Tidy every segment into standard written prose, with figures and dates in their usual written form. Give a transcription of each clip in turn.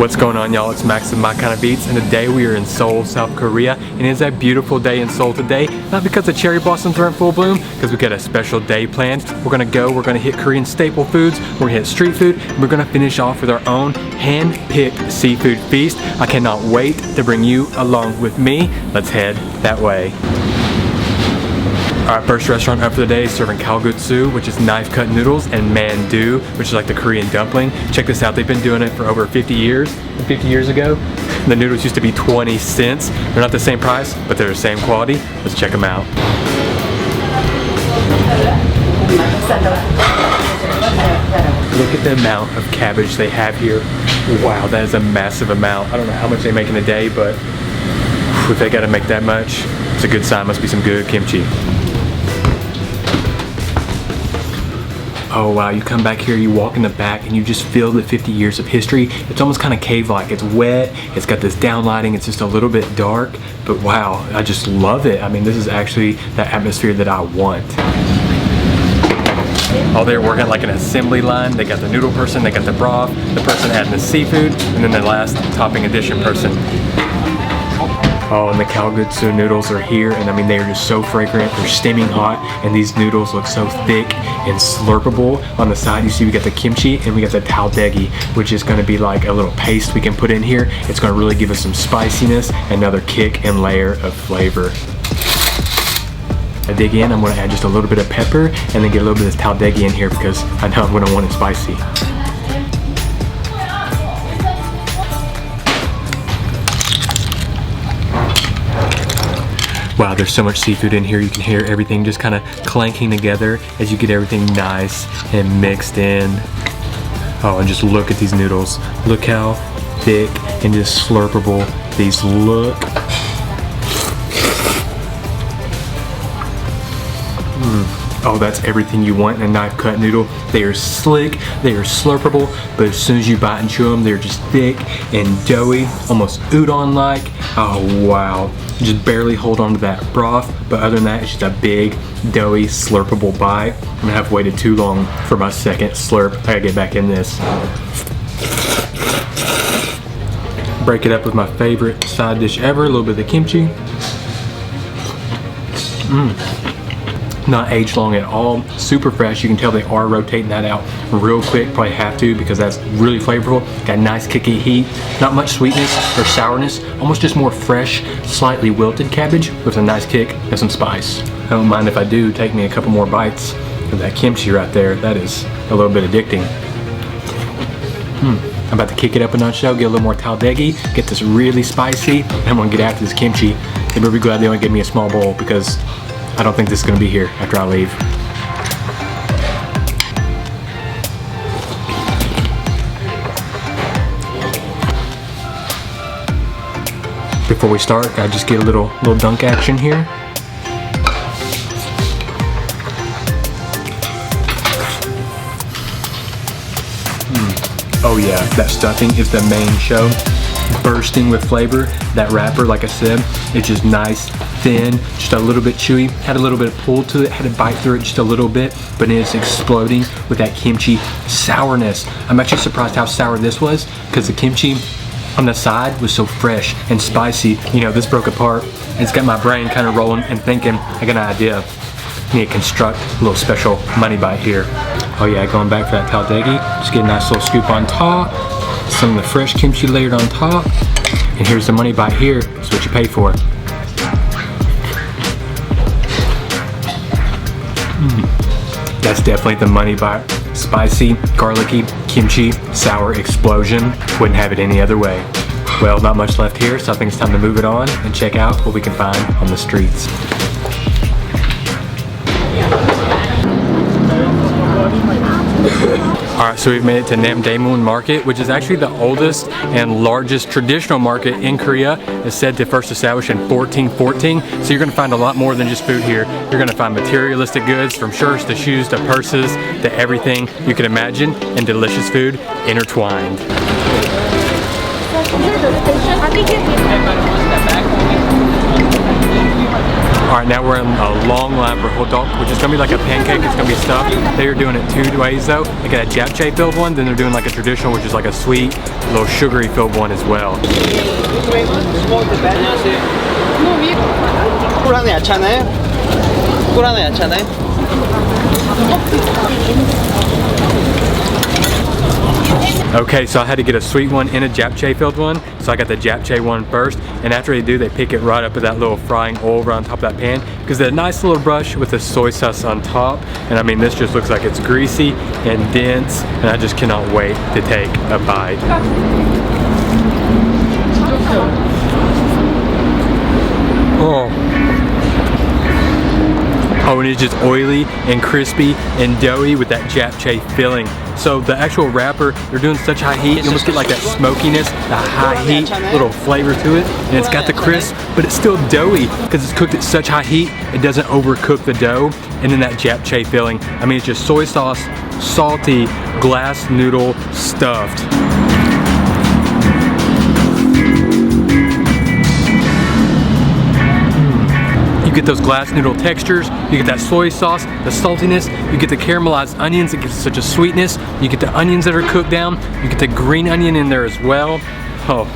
What's going on, y'all? It's Max of My Kind of Beats, and today we are in Seoul, South Korea, and it is a beautiful day in Seoul today. Not because the cherry blossoms are in full bloom, because we got a special day planned. We're gonna hit Korean staple foods, we're gonna hit street food, and we're gonna finish off with our own hand-picked seafood feast. I cannot wait to bring you along with me. Let's head that way. Our first restaurant up for the day is serving Kalguksu, which is knife-cut noodles, and mandu, which is like the Korean dumpling. Check this out, they've been doing it for over 50 years. 50 years ago, the noodles used to be 20 cents. They're not the same price, but they're the same quality. Let's check them out. Look at the amount of cabbage they have here. Wow, that is a massive amount. I don't know how much they make in a day, but if they gotta make that much, it's a good sign. Must be some good kimchi. Oh wow, you come back here, you walk in the back, and you just feel the 50 years of history. It's almost kind of cave-like. It's wet, it's got this downlighting, it's just a little bit dark, but wow, I just love it. I mean, this is actually the atmosphere that I want. Oh, they're working like an assembly line. They got the noodle person, they got the broth, the person adding the seafood, and then the last topping addition person. Oh, and the Kalguksu noodles are here, and I mean, they are just so fragrant. They're steaming hot, and these noodles look so thick and slurpable. On the side, you see we got the kimchi, and we got the taodegi, which is gonna be like a little paste we can put in here. It's gonna really give us some spiciness, another kick and layer of flavor. I dig in, I'm gonna add just a little bit of pepper, and then get a little bit of this taodegi in here because I know I'm gonna want it spicy. Wow, there's so much seafood in here. You can hear everything just kind of clanking together as you get everything nice and mixed in. Oh, and just look at these noodles. Look how thick and just slurpable these look. Oh, that's everything you want in a knife-cut noodle. They are slick, they are slurpable, but as soon as you bite and chew them, they're just thick and doughy, almost udon-like. Oh, wow. Just barely hold on to that broth, but other than that, it's just a big, doughy, slurpable bite. I'm gonna have waited too long for my second slurp. I gotta get back in this. Break it up with my favorite side dish ever, a little bit of the kimchi. Not aged long at all, super fresh. You can tell they are rotating that out real quick, probably have to because that's really flavorful. Got nice kicky heat, not much sweetness or sourness, almost just more fresh, slightly wilted cabbage with a nice kick and some spice. I don't mind if I do take me a couple more bites of that kimchi right there. That is a little bit addicting. I'm about to kick it up a notch though, get a little more taodegi, get this really spicy, and I'm gonna get after this kimchi. They better be glad they only gave me a small bowl because I don't think this is going to be here after I leave. Before we start, I just get a little dunk action here. Oh yeah, that stuffing is the main show. Bursting with flavor. That wrapper, like I said, it's just nice, thin, just a little bit chewy, had a little bit of pull to it, had to bite through it just a little bit, but it is exploding with that kimchi sourness. I'm actually surprised how sour this was because the kimchi on the side was so fresh and spicy. You know, this broke apart. It's got my brain kind of rolling and thinking, I got an idea. I need to construct a little special money bite here. Oh yeah, going back for that taodegi, just get a nice little scoop on top, some of the fresh kimchi layered on top, and here's the money bite here. That's what you pay for. That's definitely the money bite. Spicy, garlicky, kimchi, sour explosion. Wouldn't have it any other way. Well, not much left here, so I think it's time to move it on and check out what we can find on the streets. Alright, so we've made it to Namdaemun Market, which is actually the oldest and largest traditional market in Korea. It's said to first establish in 1414, so you're going to find a lot more than just food here. You're going to find materialistic goods from shirts to shoes to purses to everything you can imagine, and delicious food intertwined. Alright, now we're in a long line for hodok, which is gonna be like a pancake. It's gonna be stuffed. They are doing it two ways though. They got a japchae filled one, then they're doing like a traditional, which is like a sweet, little sugary filled one as well. 꿀 하나 얕잖아요? 꿀 하나 얕잖아요? Okay, so I had to get a sweet one and a japchae filled one. So I got the japchae one first, and after they do, they pick it right up with that little frying oil right on top of that pan, because they're a nice little brush with the soy sauce on top. And I mean, this just looks like it's greasy and dense, and I just cannot wait to take a bite. Oh, and it's just oily and crispy and doughy with that japchae filling. So the actual wrapper, they're doing such high heat, you almost get like that smokiness, the high heat, little flavor to it, and it's got the crisp, but it's still doughy because it's cooked at such high heat, it doesn't overcook the dough. And then that japchae filling, I mean, it's just soy sauce, salty, glass noodle stuffed. You get those glass noodle textures, you get that soy sauce, the saltiness, you get the caramelized onions, it gives such a sweetness, you get the onions that are cooked down, you get the green onion in there as well. Oh,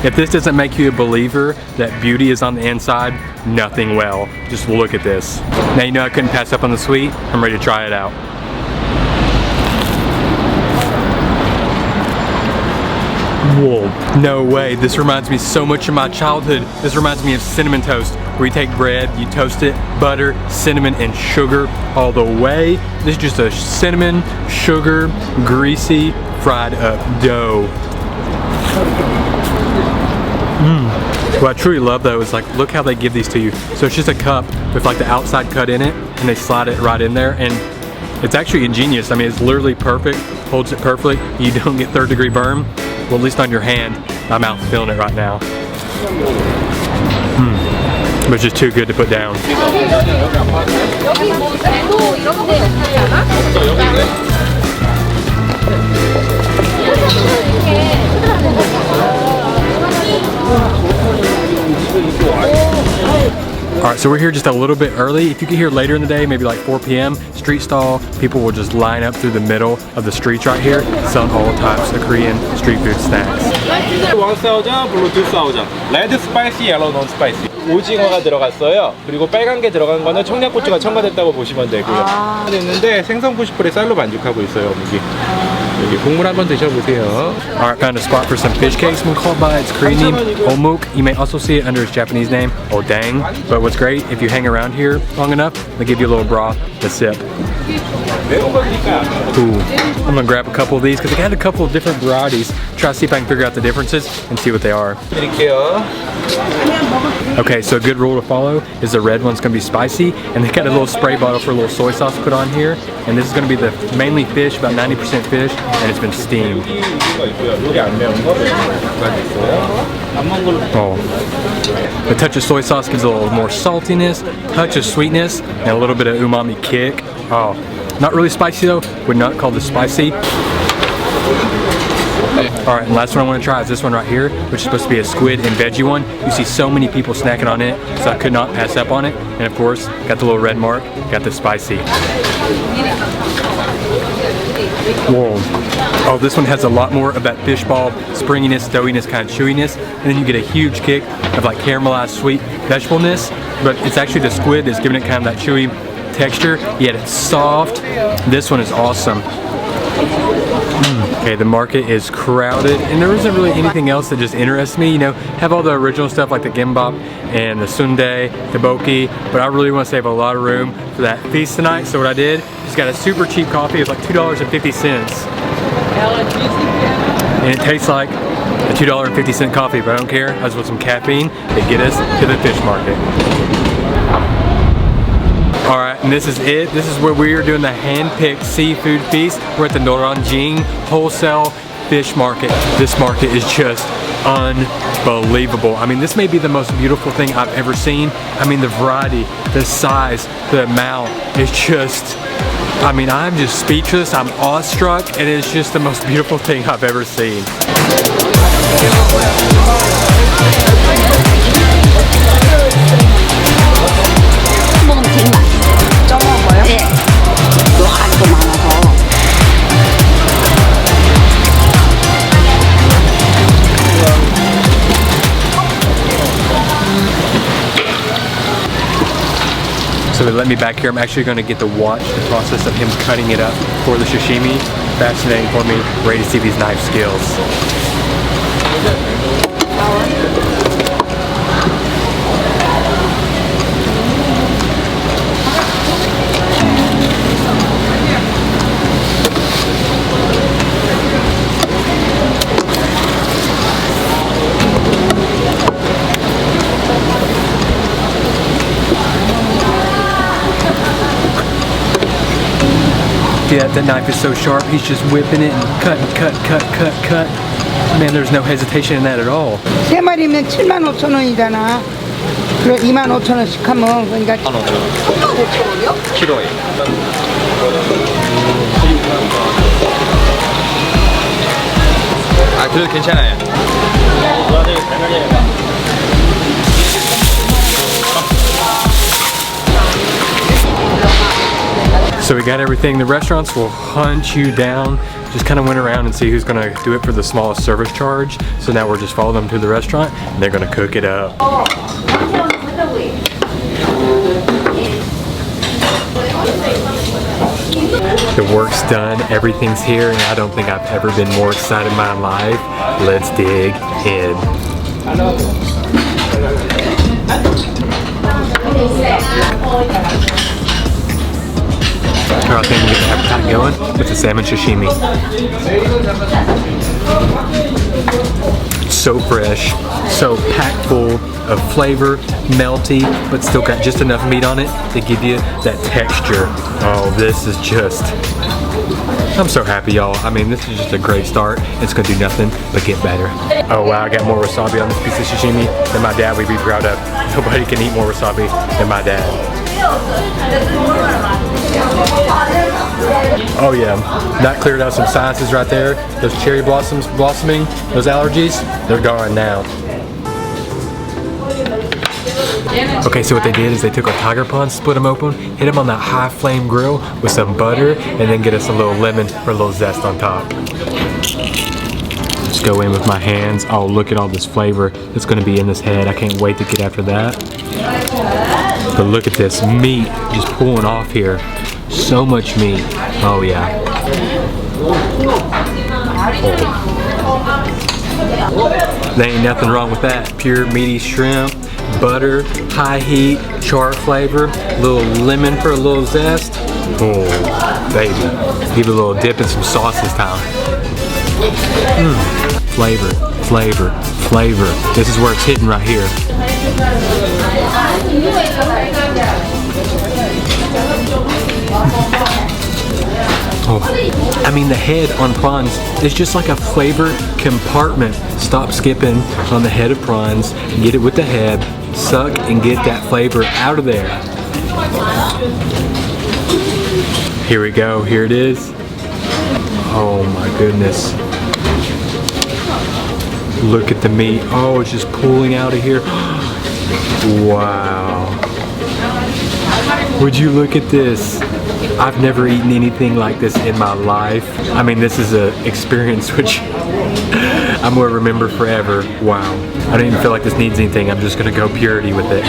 if this doesn't make you a believer that beauty is on the inside, nothing will. Just look at this. Now you know I couldn't pass up on the sweet, I'm ready to try it out. Whoa, no way. This reminds me so much of my childhood. This reminds me of cinnamon toast, where you take bread, you toast it, butter, cinnamon, and sugar all the way. This is just a cinnamon, sugar, greasy, fried up dough. What I truly love though is like, look how they give these to you. So it's just a cup with like the outside cut in it, and they slide it right in there, and it's actually ingenious. I mean, it's literally perfect, holds it perfectly. You don't get third-degree burn. Well, at least on your hand. My mouth's feeling it right now. But it's just too good to put down. Alright, so we're here just a little bit early. If you get here later in the day, maybe like 4 p.m, street stall, people will just line up through the middle of the streets right here, selling all types of Korean street food snacks. 원 사오전, 블루 투 사오전. 레드 스파이시, 옐로우 논 스파이시. 오징어가 들어갔어요. 그리고 빨간 게 들어간 거는 청양고추가 첨가됐다고 보시면 되고요. 됐는데 생선 90%에 쌀로 만족하고 있어요, 여기. 여기 국물 한번 드셔보세요. Alright, found a spot for some fish cakes. One called by its Korean name, Omuk. You may also see it under its Japanese name, Odang. But what's great, if you hang around here long enough, they give you a little broth to sip. Ooh, I'm gonna grab a couple of these because they had a couple of different varieties. Try to see if I can figure out the differences and see what they are. 드릴게요. Okay, so a good rule to follow is the red one's gonna be spicy, and they got a little spray bottle for a little soy sauce put on here. And this is gonna be the mainly fish, about 90% fish, and it's been steamed. Oh. The touch of soy sauce gives a little more saltiness, touch of sweetness, and a little bit of umami kick. Oh, not really spicy though. Would not call this spicy. Alright, and last one I want to try is this one right here, which is supposed to be a squid and veggie one. You see so many people snacking on it, so I could not pass up on it. And of course, got the little red mark, got the spicy. Whoa. Oh, this one has a lot more of that fish ball springiness, doughiness, kind of chewiness. And then you get a huge kick of like caramelized sweet vegetableness. But it's actually the squid that's giving it kind of that chewy texture, yet it's soft. This one is awesome. Okay, the market is crowded, and there isn't really anything else that just interests me. You know, have all the original stuff like the gimbap and the sundae, tteokbokki, but I really want to save a lot of room for that feast tonight. So what I did, just got a super cheap coffee. It's like $2.50. And it tastes like a $2.50 coffee, but I don't care. I just want some caffeine to get us to the fish market. Alright, and this is it. This is where we are doing the hand-picked seafood feast. We're at the Noryangjin wholesale fish market. This market is just unbelievable. I mean, this may be the most beautiful thing I've ever seen. I mean, the variety, the size, the amount, it's just, I mean, I'm just speechless. I'm awestruck, and it's just the most beautiful thing I've ever seen. So they let me back here. I'm actually going to get to watch the process of him cutting it up for the sashimi. Fascinating for me. Ready to see these knife skills. Yeah, that knife is so sharp. He's just whipping it and cut. Man, there's no hesitation in that at all. 세 마리면 75,000원이잖아. 그래 25,000원씩 하면 그러니까 5,000원이요? 키로에. 아, 그래도 괜찮아요. So we got everything. The restaurants will hunt you down. Just kind of went around and see who's gonna do it for the smallest service charge. So now we're just following them to the restaurant and they're gonna cook it up. The work's done, everything's here, and I don't think I've ever been more excited in my life. Let's dig in. I think we get the appetite going with the salmon sashimi. So fresh, so packed full of flavor, melty, but still got just enough meat on it to give you that texture. Oh, this is just, I'm so happy, y'all. I mean, this is just a great start. It's gonna do nothing but get better. Oh wow, I got more wasabi on this piece of sashimi than my dad would be proud of. Nobody can eat more wasabi than my dad. Oh yeah, that cleared out some sinuses right there. Those cherry blossoms blossoming, those allergies, they're gone now. Okay, so what they did is they took our tiger prawns, split them open, hit them on that high flame grill with some butter, and then get us a little lemon for a little zest on top. Just go in with my hands. Oh, look at all this flavor that's gonna be in this head. I can't wait to get after that. But look at this meat just pulling off here. So much meat. Oh yeah. Oh. There ain't nothing wrong with that. Pure meaty shrimp, butter, high heat, char flavor, little lemon for a little zest. Oh, baby. Give it a little dip in some sauce this time. Flavor, flavor, flavor. This is where it's hitting right here. Oh, I mean, the head on prawns is just like a flavor compartment. Stop skipping on the head of prawns, get it with the head, suck and get that flavor out of there. Here we go, here it is. Oh my goodness. Look at the meat. Oh, it's just pulling out of here. Wow. Would you look at this? I've never eaten anything like this in my life. I mean, this is an experience which I'm gonna remember forever. Wow. I don't even feel like this needs anything. I'm just gonna go purity with it.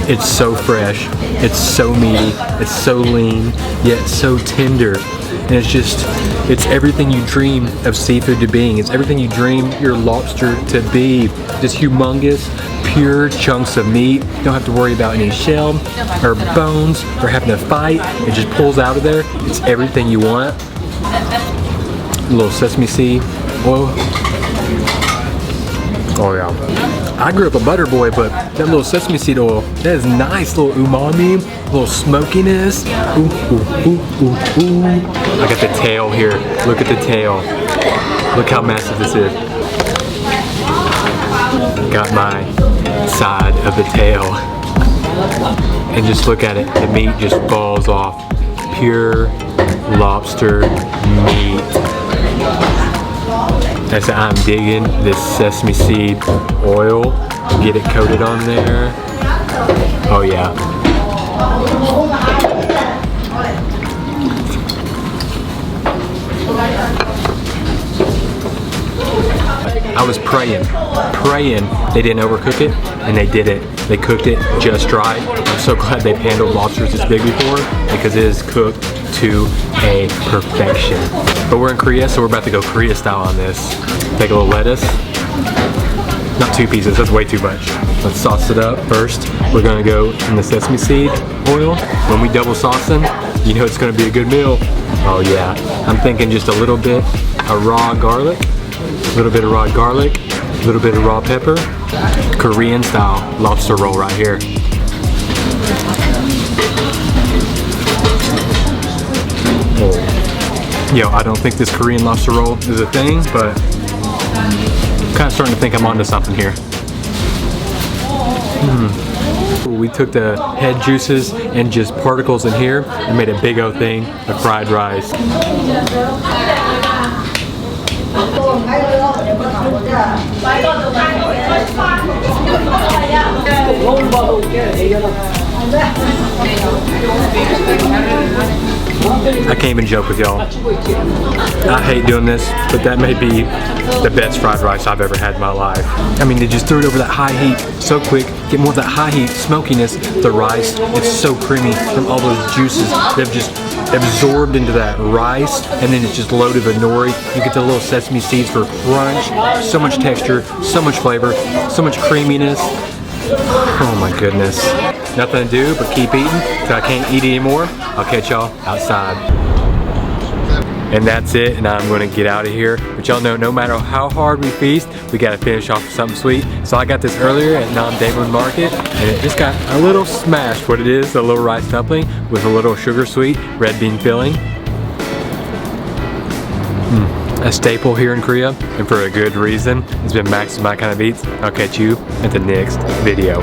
It's so fresh, it's so meaty, it's so lean, yet so tender. And it's just, it's everything you dream of seafood to being. It's everything you dream your lobster to be. Just humongous, pure chunks of meat. Don't have to worry about any shell or bones or having to fight. It just pulls out of there. It's everything you want. A little sesame seed oil. Oh yeah. I grew up a butter boy, but that little sesame seed oil, that is nice. Little umami, little smokiness. Ooh, ooh, ooh, ooh, ooh. I got the tail here. Look at the tail. Look how massive this is. Got my side of the tail. And just look at it. The meat just falls off. Pure lobster meat. As I'm digging this sesame seed oil, get it coated on there. Oh yeah. I was praying they didn't overcook it, and they did it. They cooked it just right. I'm so glad they've handled lobsters this big before, because it is cooked to a perfection. But we're in Korea, so we're about to go Korea style on this. Take a little lettuce. Not 2 pieces, that's way too much. Let's sauce it up first. We're gonna go in the sesame seed oil. When we double sauce them, you know it's gonna be a good meal. Oh yeah, I'm thinking just a little bit of raw garlic, a little bit of raw garlic, a little bit of raw pepper. Korean style lobster roll right here. Oh. Yo, I don't think this Korean lobster roll is a thing, but I'm kind of starting to think I'm onto something here. We took the head juices and just particles in here and made a big old thing of fried rice. I can't even joke with y'all. I hate doing this, but that may be the best fried rice I've ever had in my life. I mean, they just threw it over that high heat so quick, get more of that high heat smokiness. The rice, it's so creamy from all those juices. They've just absorbed into that rice, and then it's just loaded with nori. You get the little sesame seeds for crunch. So much texture, so much flavor, so much creaminess. Oh my goodness. Nothing to do but keep eating till I can't eat anymore. I'll catch y'all outside. And that's it, and I'm gonna get out of here. But y'all know, no matter how hard we feast, we gotta finish off with something sweet. So I got this earlier at Namdaemun Market, and it just got a little smashed. What it is, a little rice dumpling with a little sugar sweet red bean filling. A staple here in Korea, and for a good reason. It's been Max with My Kind of Eats. I'll catch you at the next video.